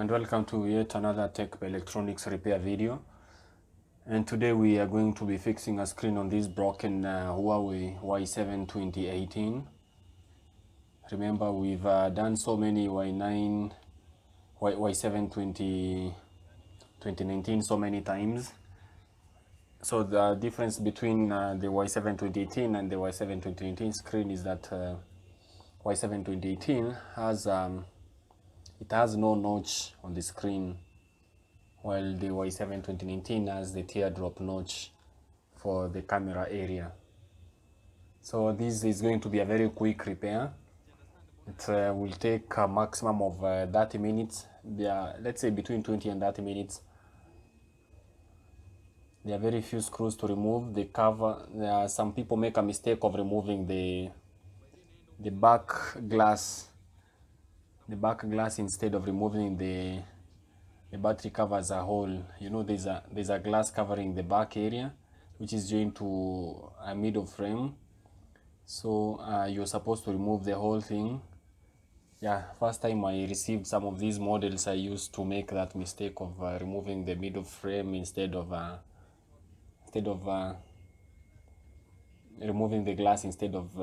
and welcome to yet another Techbay Electronics repair video. And today we are going to be fixing a screen on this broken Huawei Y7 2018. Remember, we've done so many Y9, Y7 2019 so many times. So the difference between the Y7 2018 and the Y7 2019 screen is that Y7 2018 has it has no notch on the screen, while the Y7 2019 has the teardrop notch for the camera area. So this is going to be a very quick repair. It will take a maximum of 30 minutes. Let's say between 20 and 30 minutes. There are very few screws to remove. The cover, some people make a mistake of removing the back glass. The back glass instead of removing the battery cover as a whole. You know, there's a glass covering the back area, which is joined to a middle frame. So you're supposed to remove the whole thing. Yeah, first time I received some of these models, I used to make that mistake of removing the middle frame instead of removing the glass instead of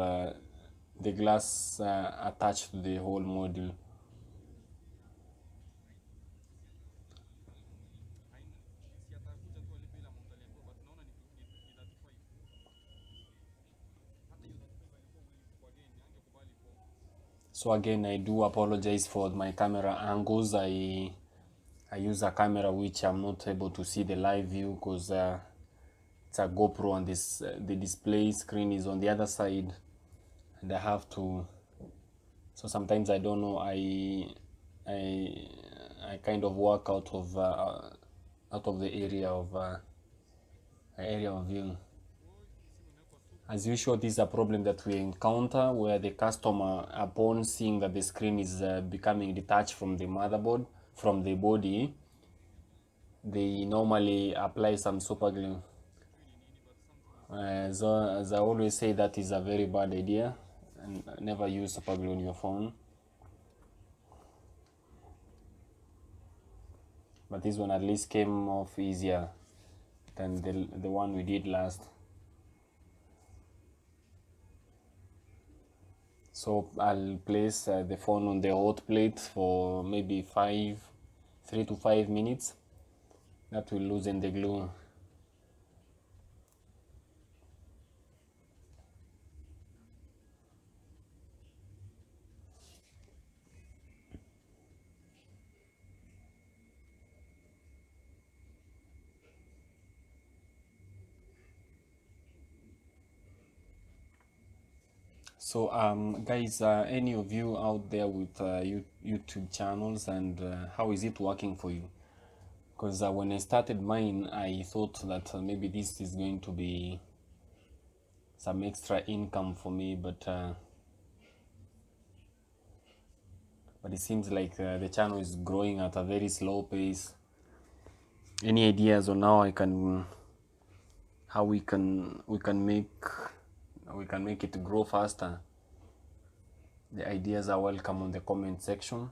the glass attached to the whole module. So again, I do apologize for my camera angles. I use a camera which I'm not able to see the live view because it's a GoPro and this the display screen is on the other side, and I have to. So sometimes I don't know. I kind of work out of the area of view. As usual, this is a problem that we encounter where the customer, upon seeing that the screen is becoming detached from the motherboard, from the body, they normally apply some super glue. As I always say, that is a very bad idea, and never use super glue on your phone. But this one at least came off easier than the one we did last. So I'll place the phone on the hot plate for maybe 3 to 5 minutes. That will loosen the glue. So guys, any of you out there with YouTube channels, and how is it working for you? Because when I started mine, I thought that maybe this is going to be some extra income for me, but it seems like the channel is growing at a very slow pace. Any ideas on how we can make it grow faster? The ideas are welcome on the comment section.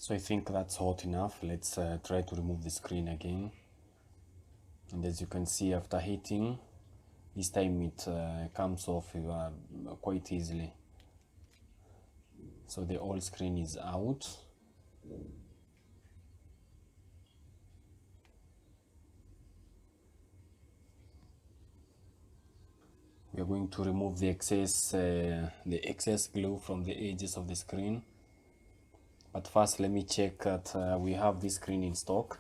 So I think that's hot enough. Let's try to remove the screen again. And as you can see, after heating, this time it comes off quite easily. So the old screen is out. We are going to remove the excess glue from the edges of the screen. But first, let me check that we have this screen in stock.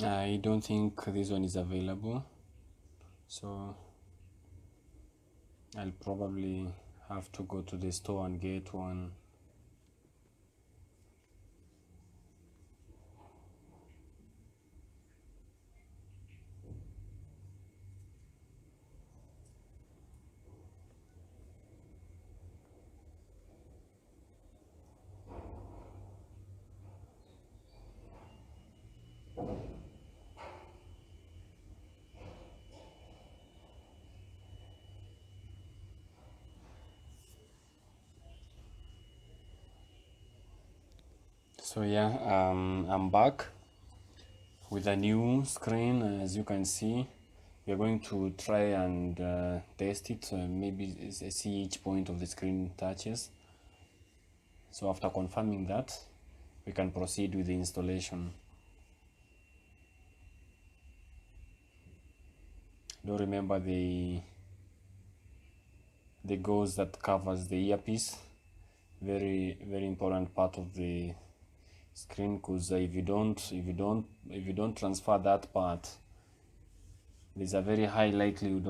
I don't think this one is available, so I'll probably have to go to the store and get one. So yeah, I'm back with a new screen. As you can see, we are going to try and test it, maybe see each point of the screen touches. So after confirming that, we can proceed with the installation. Do remember the gauze that covers the earpiece, very important part of the screen, because if you don't transfer that part, there's a very high likelihood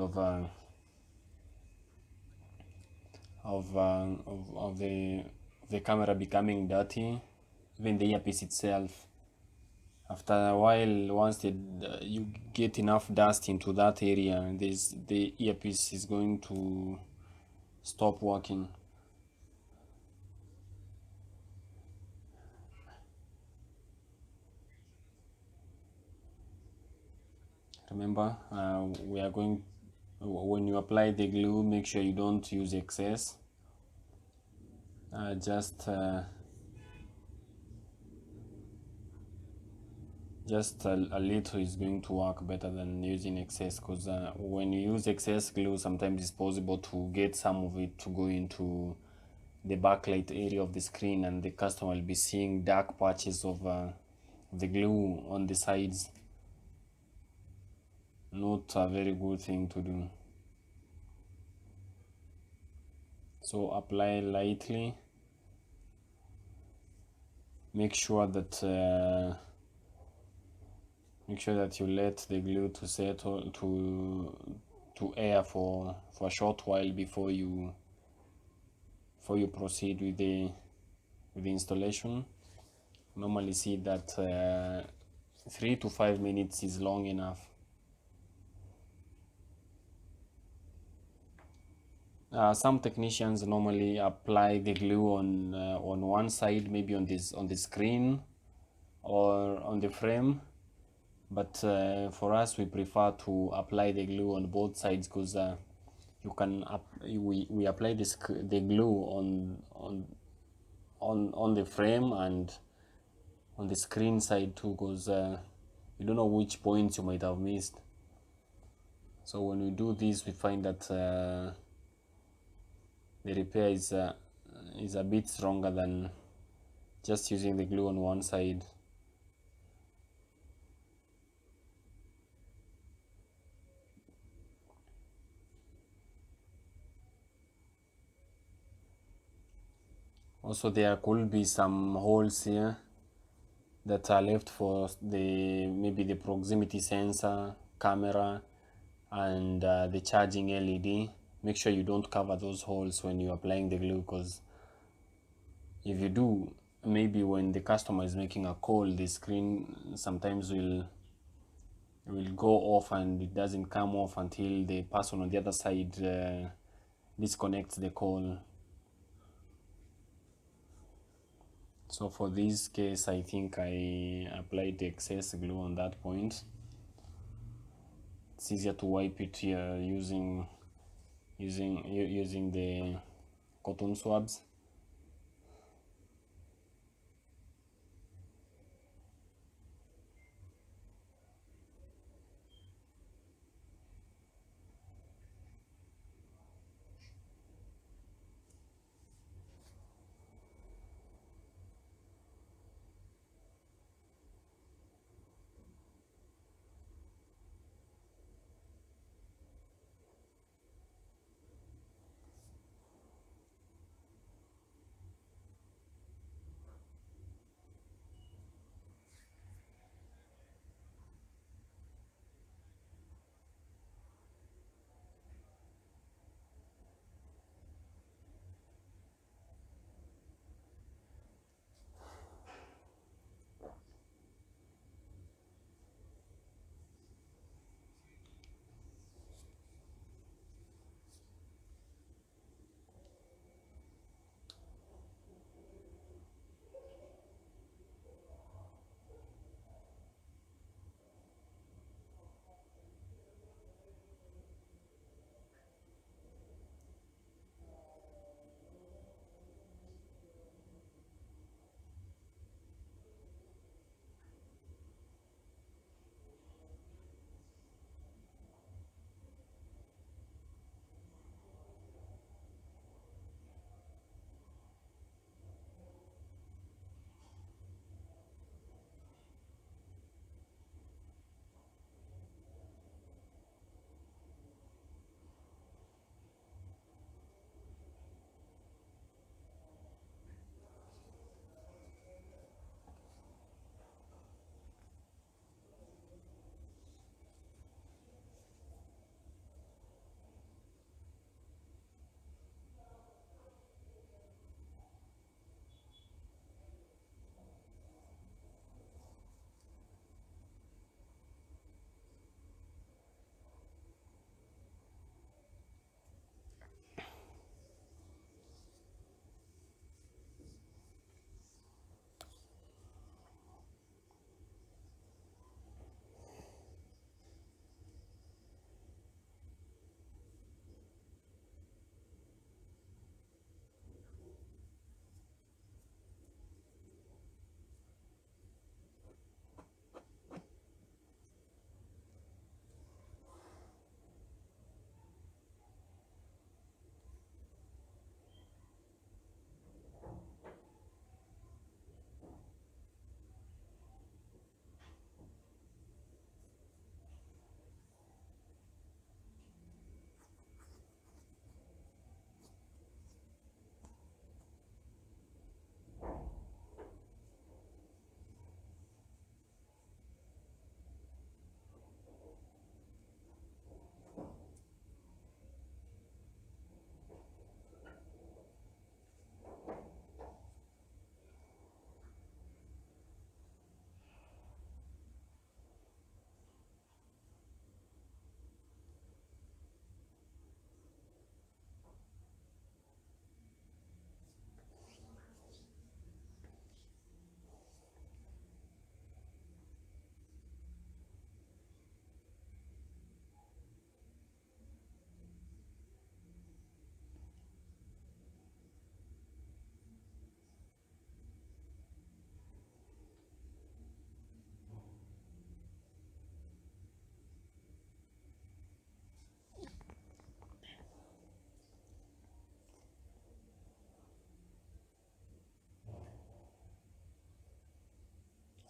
of the camera becoming dirty, even the earpiece itself. After a while, once you get enough dust into that area, the earpiece is going to stop working. Remember, we are going, when you apply the glue, make sure you don't use excess. Just a little is going to work better than using excess, because when you use excess glue, sometimes it's possible to get some of it to go into the backlight area of the screen, and the customer will be seeing dark patches of the glue on the sides. Not a very good thing to do. So apply lightly. Make sure that you let the glue to settle to air for a short while before you proceed with the installation. Normally see that 3 to 5 minutes is long enough. Some technicians normally apply the glue on one side, maybe on the screen or on the frame, but for us we prefer to apply the glue on both sides, because you can we apply the glue on the frame and on the screen side too, because you don't know which points you might have missed. So when we do this, we find that the repair is a bit stronger than just using the glue on one side. Also, there could be some holes here that are left for the maybe the proximity sensor, camera, and the charging LED. Make sure you don't cover those holes when you're applying the glue, because if you do, maybe when the customer is making a call, the screen sometimes will go off, and it doesn't come off until the person on the other side disconnects the call. So for this case, I think I applied the excess glue on that point. It's easier to wipe it here using the cotton swabs.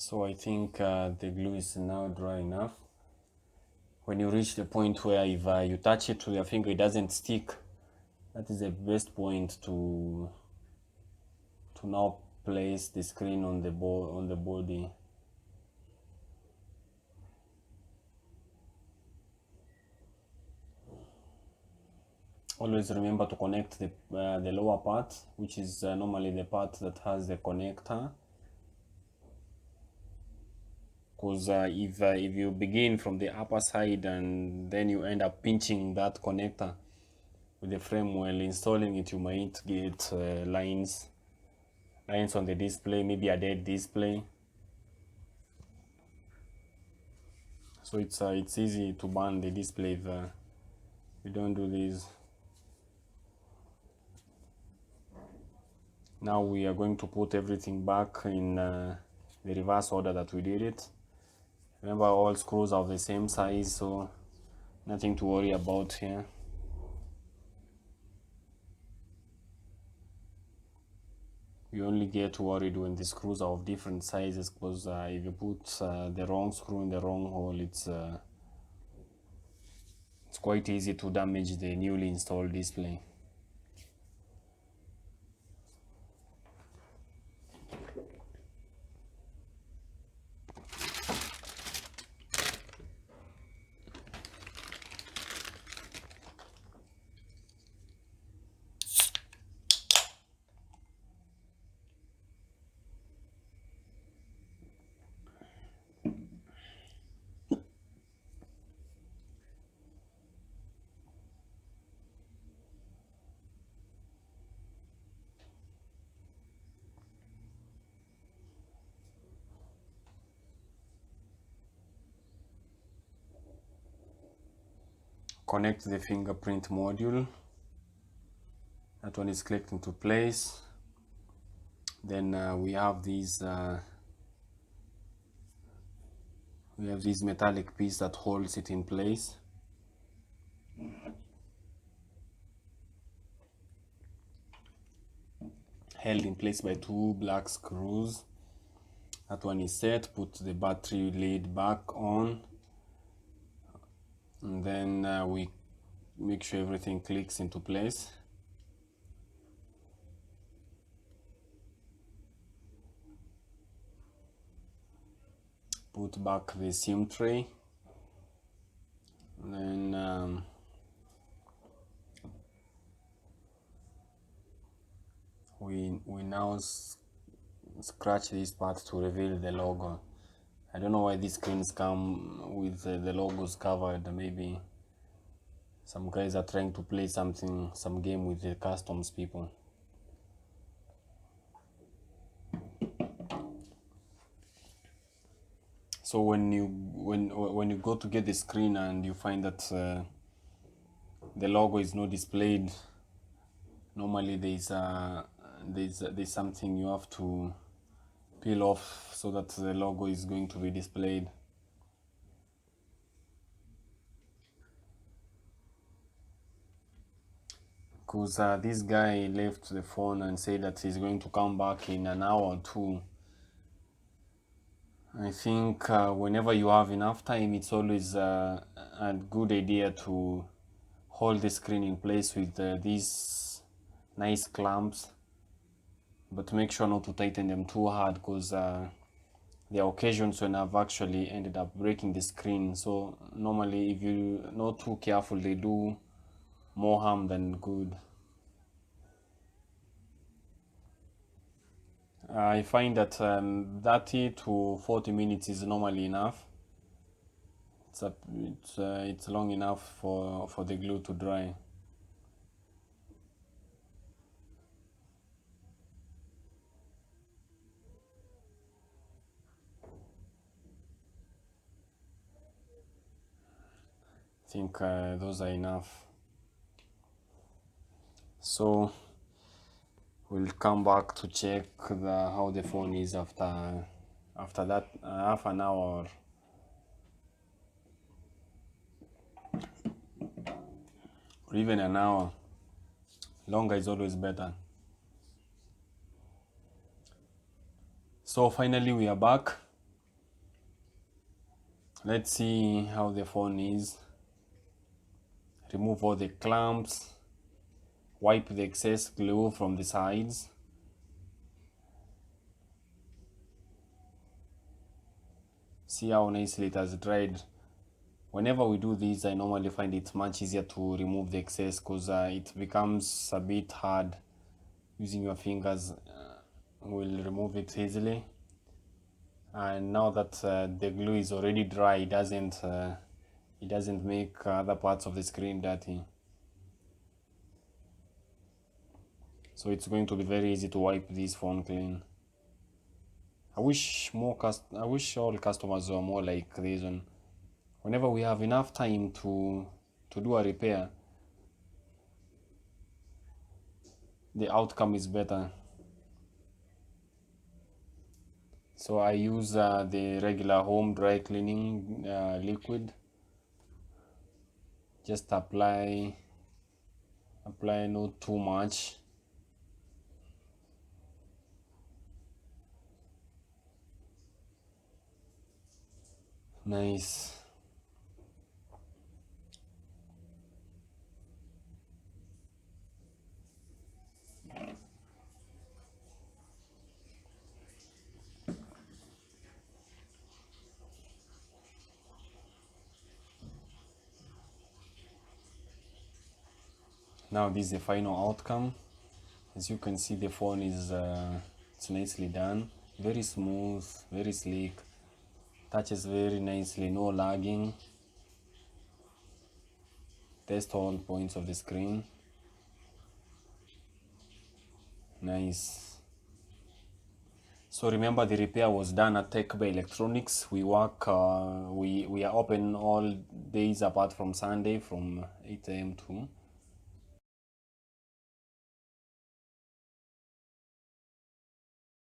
So I think the glue is now dry enough. When you reach the point where if you touch it with your finger it doesn't stick, that is the best point to now place the screen on the body. Always remember to connect the lower part, which is normally the part that has the connector, because if you begin from the upper side and then you end up pinching that connector with the frame while installing it, you might get lines on the display, maybe a dead display. So it's easy to burn the display if you don't do this. Now we are going to put everything back in the reverse order that we did it. Remember, all screws are of the same size, so nothing to worry about here. You only get worried when the screws are of different sizes, because if you put the wrong screw in the wrong hole, it's quite easy to damage the newly installed display. Connect the fingerprint module. That one is clicked into place. Then we have these this metallic piece that holds it in place. Held in place by two black screws. That one is set. Put the battery lid back on, and then we make sure everything clicks into place. Put back the SIM tray, and then we now scratch this part to reveal the logo. I don't know why these screens come with the logos covered. Maybe some guys are trying to play some game with the customs people. So when you go to get the screen and you find that the logo is not displayed, normally there's something you have to peel off so that the logo is going to be displayed. Because this guy left the phone and said that he's going to come back in an hour or two. I think whenever you have enough time, it's always a good idea to hold the screen in place with these nice clamps, but make sure not to tighten them too hard, because there are occasions when I've actually ended up breaking the screen. So normally if you're not too careful, they do more harm than good. I find that 30 to 40 minutes is normally enough. It's long enough for the glue to dry. I think those are enough. So we'll come back to check how the phone is after that half an hour or even an hour. Longer is always better. So finally we are back. Let's see how the phone is. Remove all the clamps, wipe the excess glue from the sides. See how nicely it has dried. Whenever we do this, I normally find it much easier to remove the excess because it becomes a bit hard. Using your fingers will remove it easily. And now that the glue is already dry, it doesn't make other parts of the screen dirty. So it's going to be very easy to wipe this phone clean. I wish all customers were more like this one. Whenever we have enough time to do a repair, the outcome is better. So I use the regular home dry cleaning liquid. Just apply not too much. Nice. Now this is the final outcome. As you can see, the phone is it's nicely done, very smooth, very sleek, touches very nicely, no lagging. Test all points of the screen. Nice. So remember, the repair was done at Techbay Electronics. We work we are open all days apart from Sunday from 8 a.m. to